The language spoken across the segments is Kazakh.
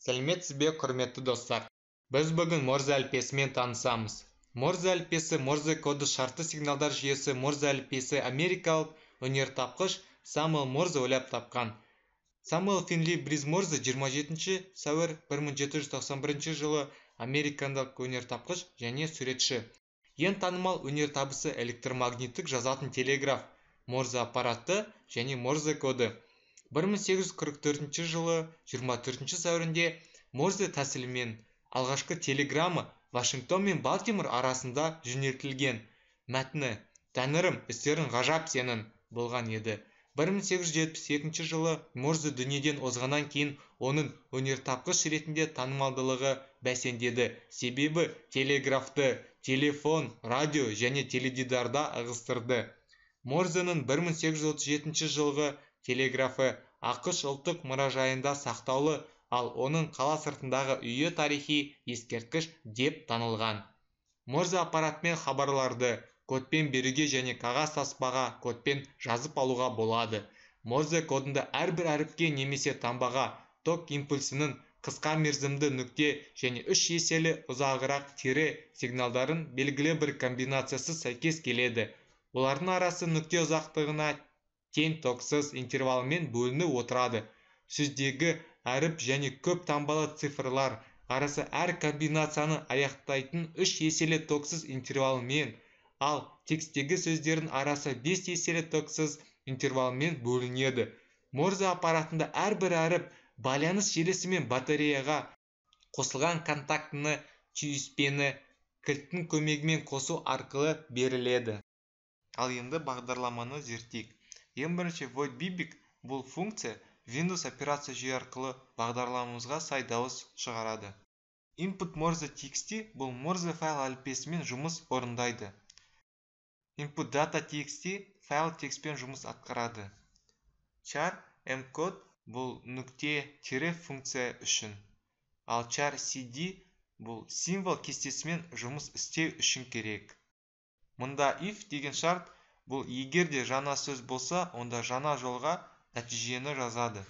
Сәлеметсіз бе, құрметті достар. Біз бүгін Морзе әліппесімен танысамыз. Морзе әліппесі Морзе коды шартты сигналдар жүйесі Морзе әліппесі америкалық өнертапқыш Самуэл Морзе ойлап тапқан. Самуэл Финли Бриз Морзе 27 сәуір 1791 жылы американдық өнертапқыш және суретші. Ең танымал өнертабысы электромагниттік жазатын телеграф, Морзе аппараты және Морзе коды. 1844 жылы 24 сәуірінде Морзе тәсілімен алғашқы телеграмма Вашингтон мен Балтимор арасында жөнелтілген. Мәтіні «Тәңірім, істерің ғажап сенің» болған еді. 1872 жылы Морзе дүниеден озғаннан кейін оның өнертапқыш ретінде танымалдылығы бәсеңдеді. Себебі телеграфты, телефон, радио және теледидарда ығыстырды. Морзенің 1837 жылғы телеграфы ақш ұлттық мұражайында сақтаулы, ал оның қала сыртындағы үйі тарихи ескерткіш деп танылған. Морзе аппаратымен хабарларды кодпен беруге және қағаз таспаға кодпен жазып алуға болады. Морзе кодында әрбір әріпке немесе таңбаға ток импульсінің қысқа мерзімді нүкте және 3 еселі ұзағырақ тире сигналдарын белгілі бір комбинациясы сәйкес келеді. Олардың арасы нүкте ұзақтығына тең токсыз интервалымен бөлініп отырады. Сөздегі әріп және көп таңбалы цифрлар арасы әр комбинацияны аяқтайтын 3 еселі токсыз интервалымен, ал текстегі сөздердің арасы 5 еселі токсыз интервалымен бөлінеді. Морзе аппаратында әрбір әріп байланыс желісі мен батареяға қосылған контактыны түйіспені кілттің көмегімен қосу арқылы беріледі. Ал енді бағдарламаны зерттейік. Ең бірінші void bibik бұл функция Windows операция жүйе арқылы бағдарламамызға сай дауыс шығарады. Input Morse TXT бұл Morse файл әліппесімен жұмыс орындайды. Input data TXT файл текстпен жұмыс атқарады. Char mcode бұл нүкте тире функция үшін. Ал char cd бұл символ кестесімен жұмыс істеу үшін керек. Мұнда if деген шарт бұл егер де жаңа сөз болса, онда жаңа жолға нәтижені жазады.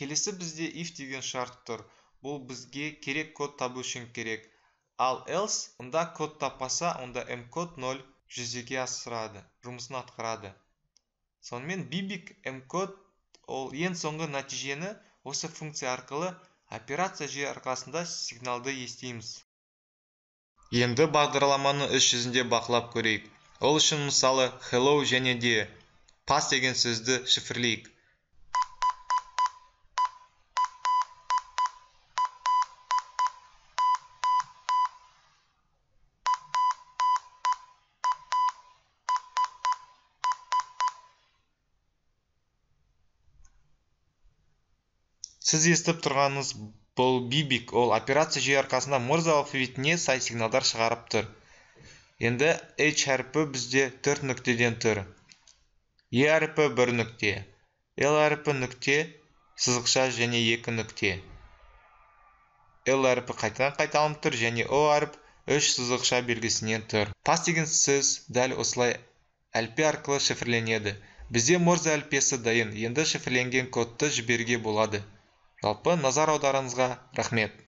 Келесі бізде if деген шарт тұр. Бұл бізге керек код табу үшін керек. Ал else, онда код таппаса, онда mcode 0 жүзеге асырады, жұмысын атқарады. Сонымен bibik mcode ол ең соңғы нәтижені осы функция арқылы операция жүйе арқасында сигналды естиміз. Енді бағдарламаны іс жүзінде бақылап көрейік. Ол үшін мысалы hello және де pass деген сөзді шифрлейік. Сіз естіп тұрғаныңыз бұл bibik, ол операция жүйе арқасында Морзе алфавитіне сай сигналдар шығарып тұр. Енді H әріпі бізде 4 нүктеден тұр. E әріпі 1 нүкте, L әріпі нүкте, сызықша және 2 нүкте. L әріпі қайтадан қайталанып тұр және O әріп 3 сызықша белгісінен тұр. Pass деген сөз дәл осылай әліппе арқылы шифрленеді. Бізде Морзе әліппесі дайын, енді шифрленген кодты жіберуге болады. Жалпы назар аударыңызға рахмет.